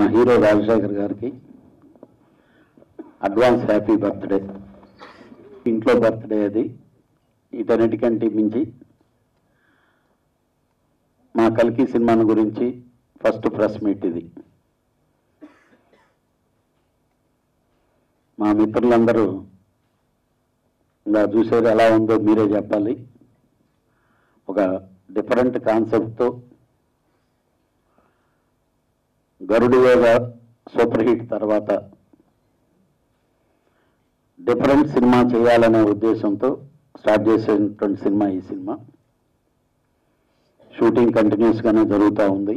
మా హీరో రాజశేఖర్ గారికి advance happy birthday. ఇంట్లో బర్త్డే అది. వీటన్నిటికంటే మించి మా కల్కి సినిమాను గురించి ఫస్ట్ ప్రెస్ మీట్ ఇది. మా మిత్రులందరూ ఇంకా చూసేది ఎలా ఉందో మీరే చెప్పాలి. ఒక డిఫరెంట్ కాన్సెప్ట్తో గరుడువేగ సూపర్ హిట్ తర్వాత డిఫరెంట్ సినిమా చేయాలనే ఉద్దేశంతో స్టార్ట్ చేసేటువంటి సినిమా ఈ సినిమా. షూటింగ్ కంటిన్యూస్గానే జరుగుతూ ఉంది.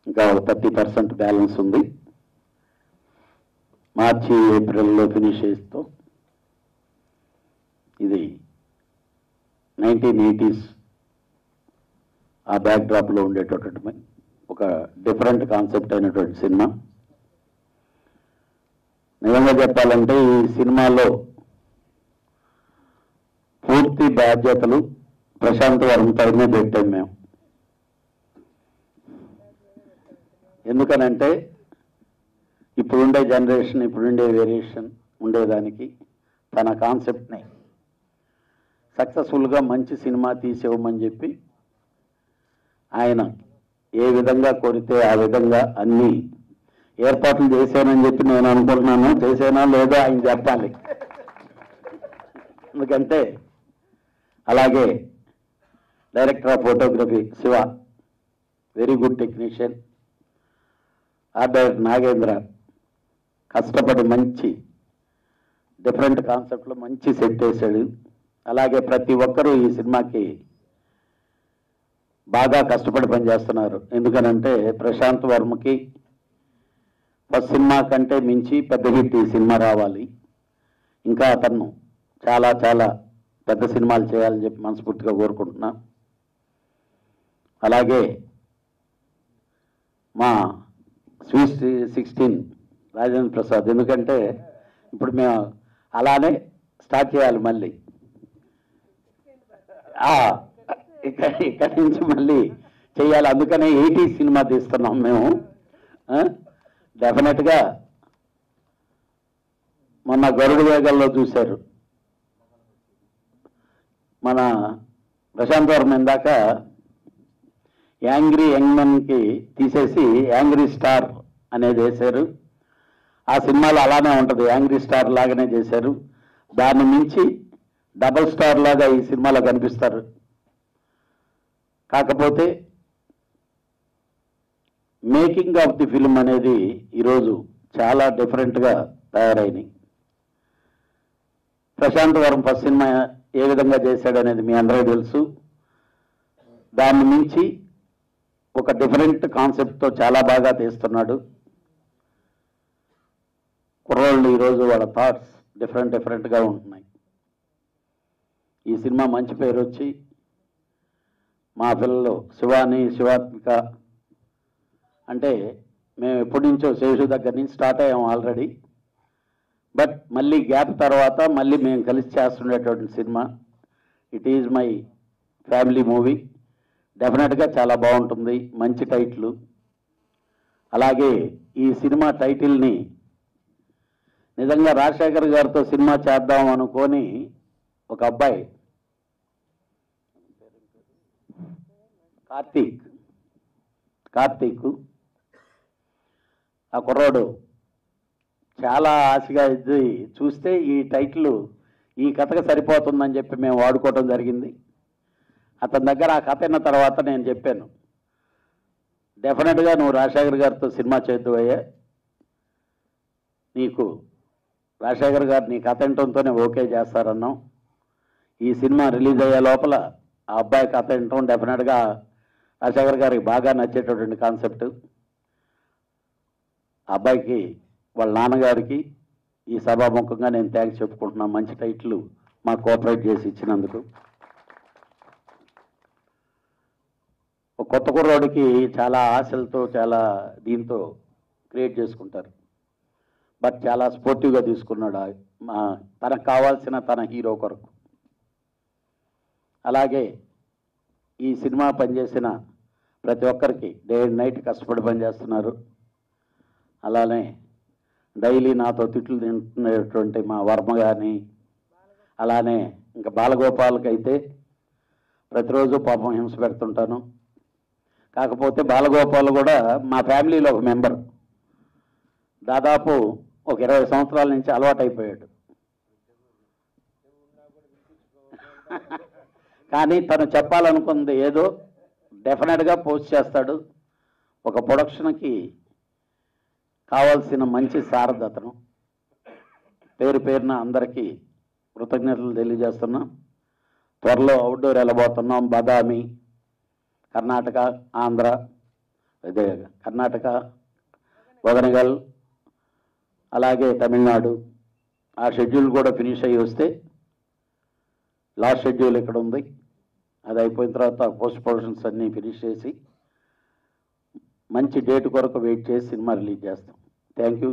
ఇంకా 30% బ్యాలెన్స్ ఉంది. మార్చి ఏప్రిల్లో ఫినిష్ చేస్తూ ఇది 1980s ఆ బ్యాక్డ్రాప్లో ఉండేటటువంటి ఒక డిఫరెంట్ కాన్సెప్ట్ అయినటువంటి సినిమా. నిజంగా చెప్పాలంటే ఈ సినిమాలో పూర్తి బాధ్యతలు ప్రశాంత్ వర్మ పైనే పెట్టాం మేము. ఎందుకనంటే ఇప్పుడుండే జనరేషన్, ఇప్పుడుండే వేరియేషన్ ఉండేదానికి తన కాన్సెప్ట్ని సక్సెస్ఫుల్గా మంచి సినిమా తీసేవమని చెప్పి ఆయన ఏ విధంగా కోరితే ఆ విధంగా అన్ని ఏర్పాట్లు చేశానని చెప్పి నేను అనుకుంటున్నాను. చేసేనా లేదో ఆయన చెప్పాలి. ఎందుకంటే అలాగే director of photography Shiva, very good technician. Art director Nagendra కష్టపడి మంచి డిఫరెంట్ కాన్సెప్ట్లో మంచి సెట్ చేశాడు. అలాగే ప్రతి ఒక్కరూ ఈ సినిమాకి బాగా కష్టపడి పనిచేస్తున్నారు. ఎందుకనంటే ప్రశాంత్ వర్మకి ఫస్ట్ సినిమా కంటే మించి పెద్ద హిట్ ఈ సినిమా రావాలి. ఇంకా అతను చాలా చాలా పెద్ద సినిమాలు చేయాలని చెప్పి మనస్ఫూర్తిగా కోరుకుంటున్నా. అలాగే మా స్వీట్ 16 రాజేంద్ర ప్రసాద్, ఎందుకంటే ఇప్పుడు మేము అలానే స్టార్ట్ చేయాలి మళ్ళీ. ఇక్కడి నుంచి మళ్ళీ చేయాలి. అందుకనే 80s సినిమా తీస్తున్నాం మేము. డెఫినెట్గా మొన్న గరుడు వేగంలో చూశారు మన ప్రశాంత్ వర్మ. ఇందాక యాంగ్రీ యంగ్ మెన్కి తీసేసి యాంగ్రీ స్టార్ అనేది వేశారు. ఆ సినిమాలో అలానే ఉంటుంది, యాంగ్రీ స్టార్ లాగానే చేశారు. దాన్ని మించి డబల్ స్టార్ లాగా ఈ సినిమాలో కనిపిస్తారు. కాకపోతే మేకింగ్ ఆఫ్ ది ఫిల్మ్ అనేది ఈరోజు చాలా డిఫరెంట్గా తయారైనాయి. ప్రశాంత్ వర్మ ఫస్ట్ సినిమా ఏ విధంగా చేశాడనేది మీ అందరికీ తెలుసు. దాన్ని మించి ఒక డిఫరెంట్ కాన్సెప్ట్తో చాలా బాగా తీస్తున్నాడు. కుర్రోళ్ళు ఈరోజు వాళ్ళ థాట్స్ డిఫరెంట్గా ఉంటున్నాయి. ఈ సినిమా మంచి పేరు వచ్చి మా పిల్లలు శివాని, శివాత్మిక అంటే మేము ఎప్పటి నుంచో శేషు దగ్గర నుంచి స్టార్ట్ అయ్యాం ఆల్రెడీ. బట్ మళ్ళీ గ్యాప్ తర్వాత మళ్ళీ మేము కలిసి చేస్తుండేటువంటి సినిమా. It is my family movie. డెఫినెట్గా చాలా బాగుంటుంది, మంచి టైటిల్. అలాగే ఈ సినిమా టైటిల్ని నిజంగా రాజశేఖర్ గారితో సినిమా చేద్దాం అనుకొని ఒక అబ్బాయి కార్తీక్ ఆ కుర్రాడు చాలా ఆశగా ఇది చూస్తే ఈ టైటిల్ ఈ కథకు సరిపోతుందని చెప్పి మేము వాడుకోవడం జరిగింది. అతని దగ్గర ఆ కథ అయిన తర్వాత నేను చెప్పాను, డెఫినెట్గా నువ్వు రాజశేఖర్ గారితో సినిమా చేద్దువయ్యా, నీకు రాజశేఖర్ గారు నీ కథ వినటంతోనే ఓకే చేస్తారన్నాం. ఈ సినిమా రిలీజ్ అయ్యే లోపల ఆ అబ్బాయి కథ వినటం డెఫినెట్గా రాజశేఖర్ గారికి బాగా నచ్చేటటువంటి కాన్సెప్ట్. ఆ అబ్బాయికి వాళ్ళ నాన్నగారికి ఈ సభాముఖంగా నేను థ్యాంక్స్ చెప్పుకుంటున్నాను. మంచి టైటిల్ మాకు కోఆపరేట్ చేసి ఇచ్చినందుకు. ఒక కొత్త కుర్రాడికి చాలా ఆశలతో చాలా దీంతో క్రియేట్ చేసుకుంటారు. బట్ చాలా స్పోర్టివ్గా తీసుకున్నాడు తనకు కావాల్సిన తన హీరో కొరకు. అలాగే ఈ సినిమా పనిచేసిన ప్రతి ఒక్కరికి డే అండ్ నైట్ కష్టపడి పనిచేస్తున్నారు. అలానే డైలీ నాతో తిట్లు తింటున్నటువంటి మా వర్మ కానీ, అలానే ఇంకా బాలగోపాల్కి అయితే ప్రతిరోజు పాపం హింస పెడుతుంటాను. కాకపోతే బాలగోపాల్ కూడా మా ఫ్యామిలీలో ఒక మెంబర్. దాదాపు ఒక 20 సంవత్సరాల నుంచి అలవాటైపోయాడు. కానీ తను చెప్పాలనుకుంది ఏదో డెఫినెట్గా పోస్ట్ చేస్తాడు. ఒక ప్రొడక్షన్కి కావాల్సిన మంచి సారథతను పేరు పేరున అందరికీ కృతజ్ఞతలు తెలియజేస్తున్నాం. త్వరలో అవుట్డోర్ వెళ్ళబోతున్నాం. బాదామి, కర్ణాటక, ఆంధ్ర, అదే కర్ణాటక, వదనగల్, అలాగే తమిళనాడు. ఆ షెడ్యూల్ కూడా ఫినిష్ అయ్యి వస్తే లాస్ట్ షెడ్యూల్ ఇక్కడ ఉంది. అది అయిపోయిన తర్వాత పోస్ట్ ప్రొడక్షన్స్ అన్నీ ఫినిష్ చేసి మంచి డేట్ కొరకు వెయిట్ చేసి సినిమా రిలీజ్ చేస్తాం. Thank you.